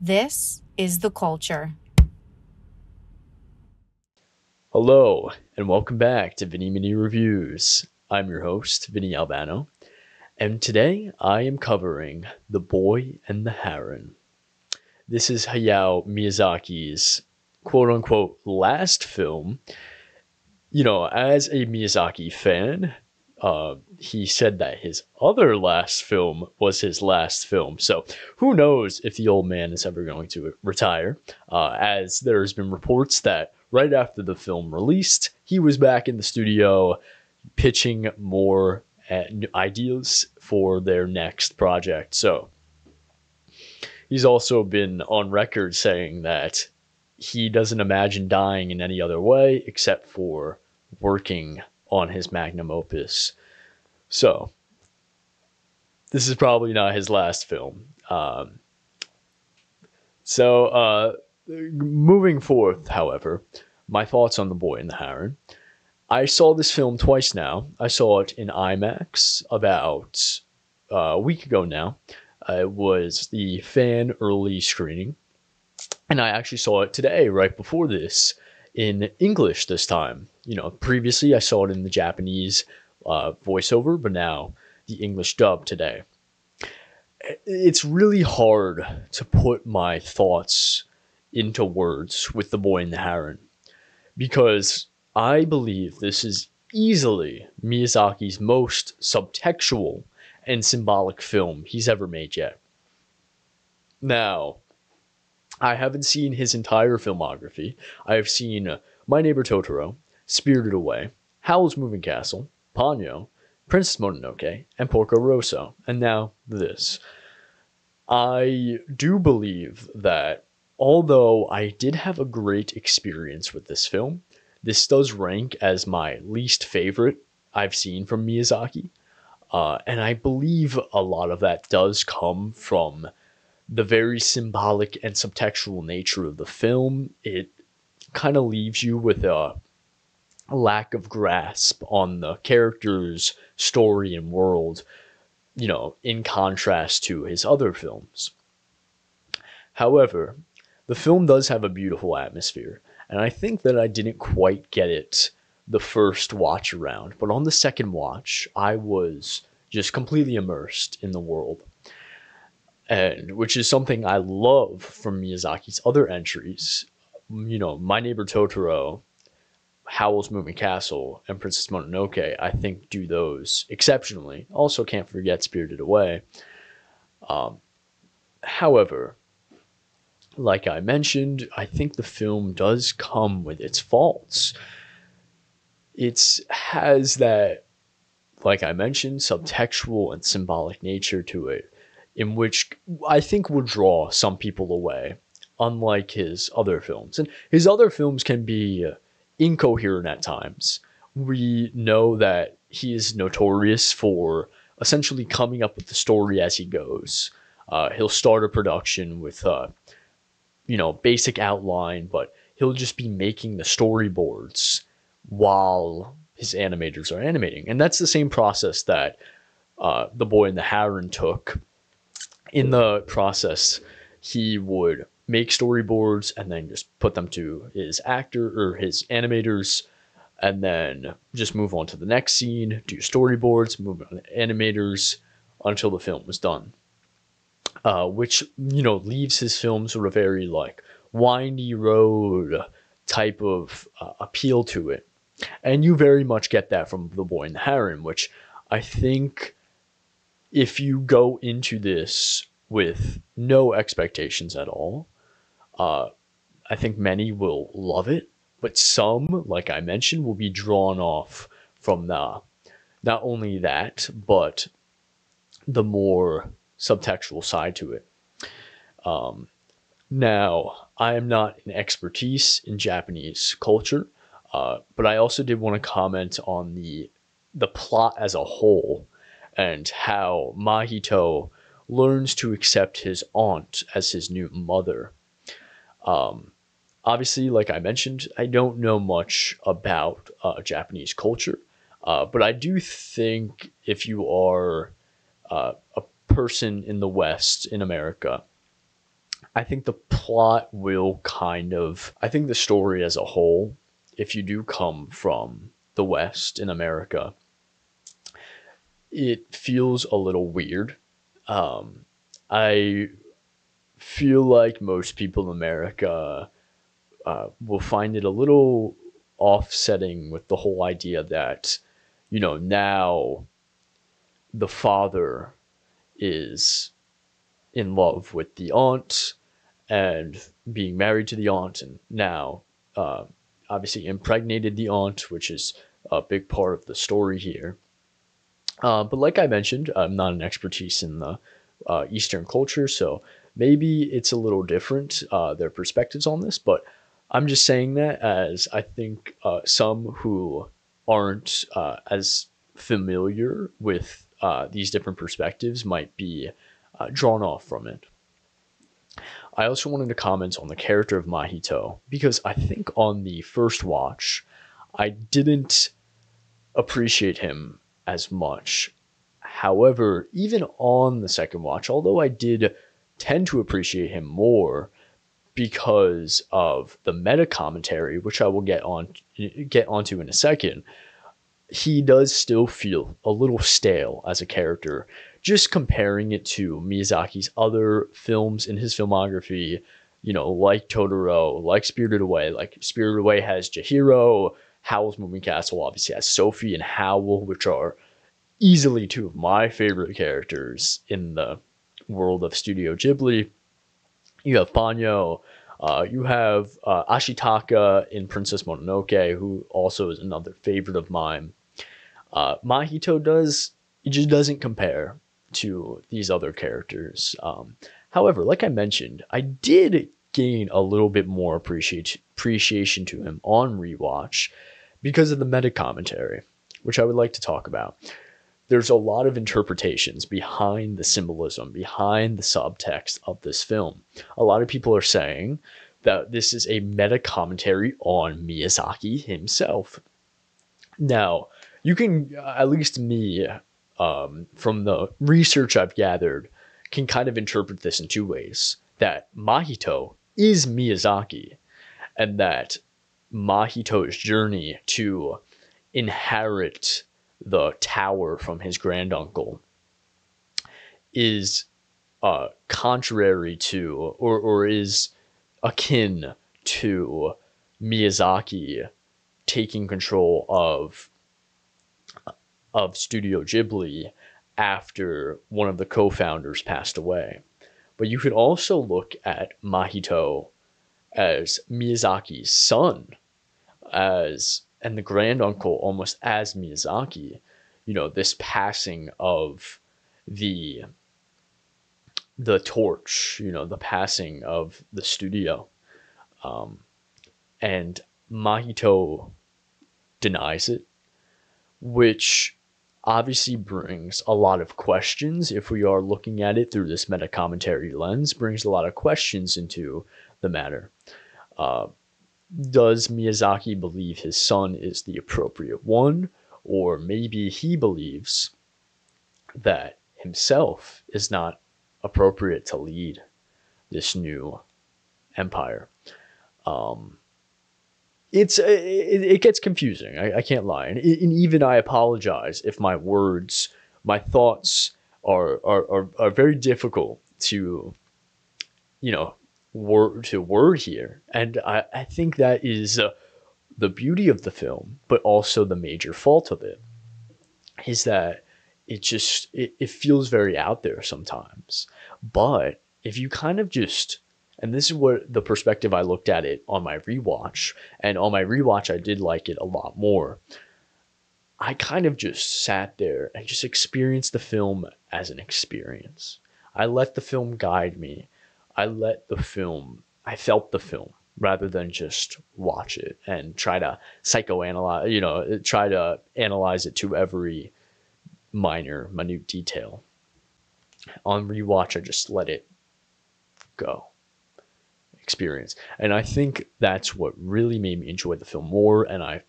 This is the culture. Hello, and welcome back to Vinny Mini Reviews. I'm your host, Vinny Albano, and today I am covering The Boy and the Heron. This is Hayao Miyazaki's quote unquote last film. As a Miyazaki fan, he said that his other last film was his last film. So who knows if the old man is ever going to retire, as there's been reports that right after the film released, he was back in the studio pitching more ideas for their next project. So he's also been on record saying that he doesn't imagine dying in any other way except for working on his magnum opus. So, this is probably not his last film. Moving forth, however, my thoughts on The Boy and the Heron. I saw this film twice now. I saw it in IMAX about a week ago now. It was the fan early screening. And I actually saw it today, right before this, in English this time. Previously I saw it in the Japanese voiceover, but now the English dub today. It's really hard to put my thoughts into words with The Boy and the Heron because I believe this is easily Miyazaki's most subtextual and symbolic film he's ever made yet. Now, I haven't seen his entire filmography. I have seen My Neighbor Totoro, Spirited Away, Howl's Moving Castle, Ponyo, Princess Mononoke, and Porco Rosso, and now this. I do believe that although I did have a great experience with this film, this does rank as my least favorite I've seen from Miyazaki. And I believe a lot of that does come from the very symbolic and subtextual nature of the film. It kind of leaves you with a lack of grasp on the character's story and world, in contrast to his other films. However, the film does have a beautiful atmosphere, and I think that I didn't quite get it the first watch around, but on the second watch, I was just completely immersed in the world. And which is something I love from Miyazaki's other entries. My Neighbor Totoro, Howl's Moving Castle, and Princess Mononoke, I think do those exceptionally. Also, can't forget Spirited Away. However, like I mentioned, I think the film does come with its faults. It has that, like I mentioned, subtextual and symbolic nature to it, in which I think would draw some people away, unlike his other films. And his other films can be incoherent at times. We know that he is notorious for essentially coming up with the story as he goes. He'll start a production with basic outline, but he'll just be making the storyboards while his animators are animating. And that's the same process that The Boy and the Heron took. In the process, he would make storyboards and then just put them to his actor or his animators, and then just move on to the next scene, do storyboards, move on to animators until the film was done. Which leaves his film sort of very like windy road type of appeal to it, and you very much get that from The Boy and the Heron, which I think if you go into this with no expectations at all, I think many will love it, but some, like I mentioned, will be drawn off from the not only that, but the more subtextual side to it. Now, I am not an expertise in Japanese culture, but I also did want to comment on the plot as a whole and how Mahito learns to accept his aunt as his new mother. Obviously, like I mentioned, I don't know much about Japanese culture, but I do think if you are a person in the West, in America, I think the plot will kind of, I think the story as a whole, if you do come from the West in America, it feels a little weird. I feel like most people in America will find it a little offsetting with the whole idea that, now the father is in love with the aunt and being married to the aunt, and now uh, obviously impregnated the aunt, which is a big part of the story here. But like I mentioned, I'm not an expertise in the Eastern culture, so maybe it's a little different, their perspectives on this. But I'm just saying that as I think some who aren't as familiar with these different perspectives might be drawn off from it. I also wanted to comment on the character of Mahito because I think on the first watch, I didn't appreciate him as much. However, even on the second watch, although I did tend to appreciate him more because of the meta commentary, which I will get onto in a second, he does still feel a little stale as a character. Just comparing it to Miyazaki's other films in his filmography, like Totoro, like Spirited Away. Like Spirited Away has Chihiro, Howl's Moving Castle obviously has Sophie and Howl, which are easily two of my favorite characters in the world of Studio Ghibli. You have Banyo, you have Ashitaka in Princess Mononoke, who also is another favorite of mine. Mahito it just doesn't compare to these other characters. However, like I mentioned, I did gain a little bit more appreciation to him on rewatch because of the meta commentary, which I would like to talk about. There's a lot of interpretations behind the symbolism, behind the subtext of this film. A lot of people are saying that this is a meta commentary on Miyazaki himself. Now, you can, at least me, from the research I've gathered, can kind of interpret this in two ways. That Mahito is Miyazaki, and that Mahito's journey to inherit the tower from his granduncle is contrary to, or is akin to Miyazaki taking control of Studio Ghibli after one of the co-founders passed away. But you could also look at Mahito as Miyazaki's son, and the granduncle almost as Miyazaki. This passing of the torch, the passing of the studio. And Mahito denies it, which obviously brings a lot of questions. If we are looking at it through this meta commentary lens, brings a lot of questions into the matter. Does Miyazaki believe his son is the appropriate one? Or maybe he believes that himself is not appropriate to lead this new empire. It gets confusing. I can't lie, and even I apologize if my words, my thoughts are very difficult to word here, and I think that is the beauty of the film, but also the major fault of it is that it feels very out there sometimes. But if you kind of just, and this is what the perspective I looked at it on my rewatch, and on my rewatch I did like it a lot more. I kind of just sat there and just experienced the film as an experience. I let the film guide me. I felt the film rather than just watch it and try to psychoanalyze, try to analyze it to every minute detail. On rewatch, I just let it go, experience. And I think that's what really made me enjoy the film more. And I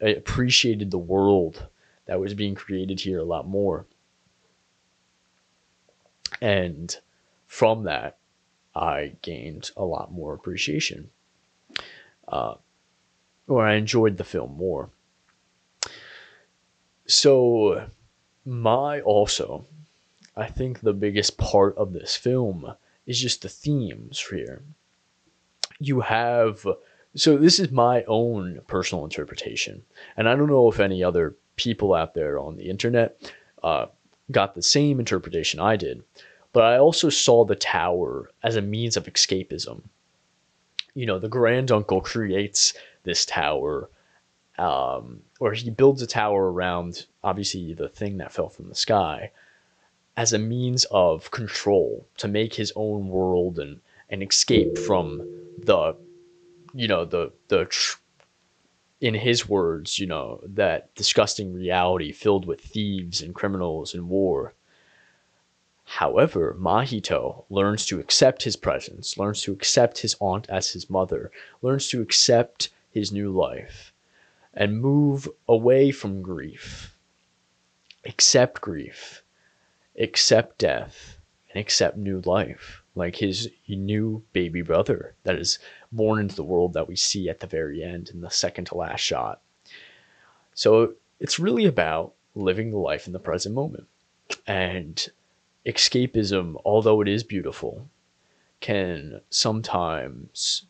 appreciated the world that was being created here a lot more. And from that, I gained a lot more appreciation, or I enjoyed the film more. So, my also, I think the biggest part of this film is just the themes here. You have, so this is my own personal interpretation, and I don't know if any other people out there on the internet uh, got the same interpretation I did, but I also saw the tower as a means of escapism. The grand uncle creates this tower, or he builds a tower around, obviously, the thing that fell from the sky, as a means of control to make his own world and escape from the in his words, that disgusting reality filled with thieves and criminals and war. However, Mahito learns to accept his presence, learns to accept his aunt as his mother, learns to accept his new life and move away from grief, accept grief, accept death, and accept new life, like his new baby brother that is born into the world that we see at the very end in the second to last shot. So it's really about living the life in the present moment. And escapism, although it is beautiful, can sometimes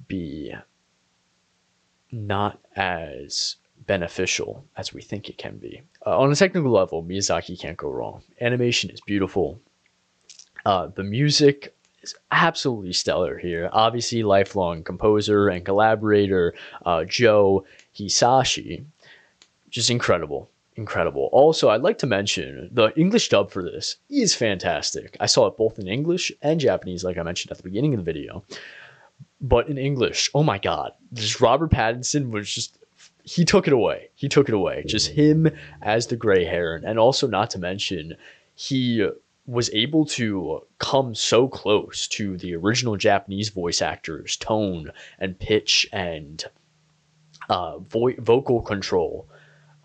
be not as beneficial as we think it can be. On a technical level, Miyazaki can't go wrong. Animation is beautiful. The music is absolutely stellar here. Obviously, lifelong composer and collaborator Joe Hisashi, just incredible. Incredible. Also, I'd like to mention the English dub for this is fantastic. I saw it both in English and Japanese, like I mentioned at the beginning of the video. But in English, oh my God, just Robert Pattinson was just, he took it away. He took it away. Just him as the Gray Heron. And also, not to mention, he was able to come so close to the original Japanese voice actors' tone and pitch and vocal control.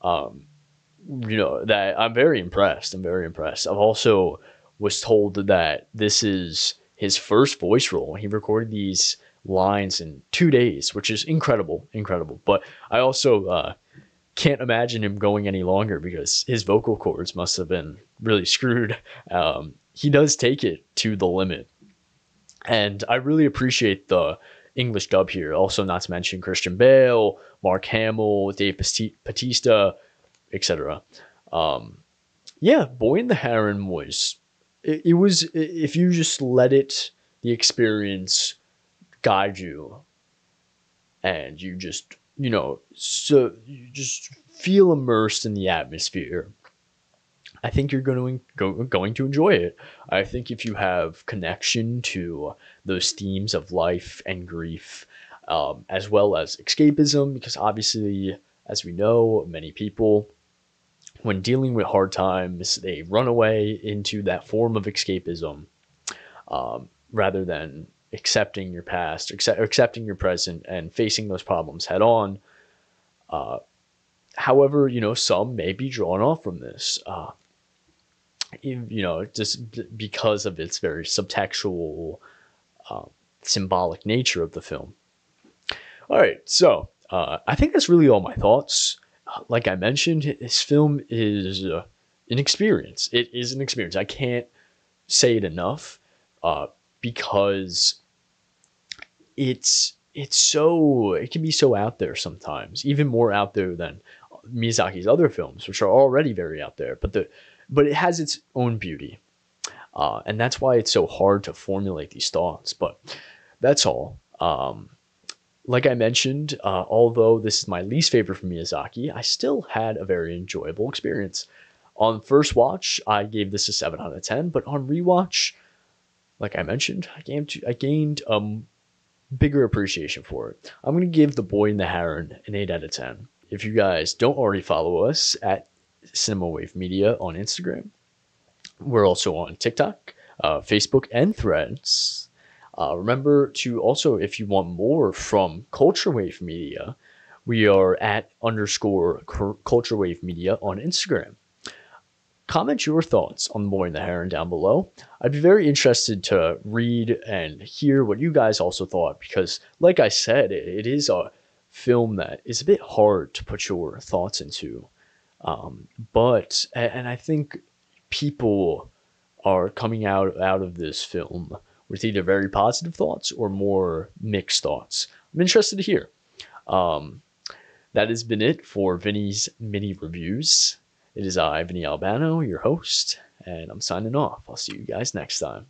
That I'm very impressed. I'm very impressed. I've also was told that this is his first voice role. He recorded these lines in 2 days, which is incredible, incredible. But I also can't imagine him going any longer because his vocal cords must have been really screwed. He does take it to the limit, and I really appreciate the English dub here. Also, not to mention Christian Bale, Mark Hamill, Dave Bautista, etc. Yeah, Boy and the Heron was. It was, if you just let the experience guide you, and you just so you just feel immersed in the atmosphere, I think you're going to enjoy it. I think if you have connection to those themes of life and grief, as well as escapism, because obviously, as we know, many people, when dealing with hard times, they run away into that form of escapism, rather than accepting your past, accepting your present, and facing those problems head on. However, some may be drawn off from this, just because of its very subtextual, symbolic nature of the film. All right, so I think that's really all my thoughts. Like I mentioned, this film is an experience. It is an experience. I can't say it enough, because it can be so out there sometimes, even more out there than Miyazaki's other films, which are already very out there. But it has its own beauty, and that's why it's so hard to formulate these thoughts. But that's all. Like I mentioned, although this is my least favorite from Miyazaki, I still had a very enjoyable experience. On first watch, I gave this a 7 out of 10, but on rewatch, like I mentioned, I gained bigger appreciation for it. I'm going to give The Boy and the Heron an 8 out of 10. If you guys don't already follow us at Cinema Wave Media on Instagram, we're also on TikTok, Facebook, and Threads. Remember to also, if you want more from Culture Wave Media, we are at _Culture Wave Media on Instagram. Comment your thoughts on The Boy and the Heron down below. I'd be very interested to read and hear what you guys also thought because, like I said, it is a film that is a bit hard to put your thoughts into. But I think people are coming out of this film with either very positive thoughts or more mixed thoughts. I'm interested to hear. Um, that has been it for Vinny's mini reviews. It is I, Vinny Albano, your host, and I'm signing off. I'll see you guys next time.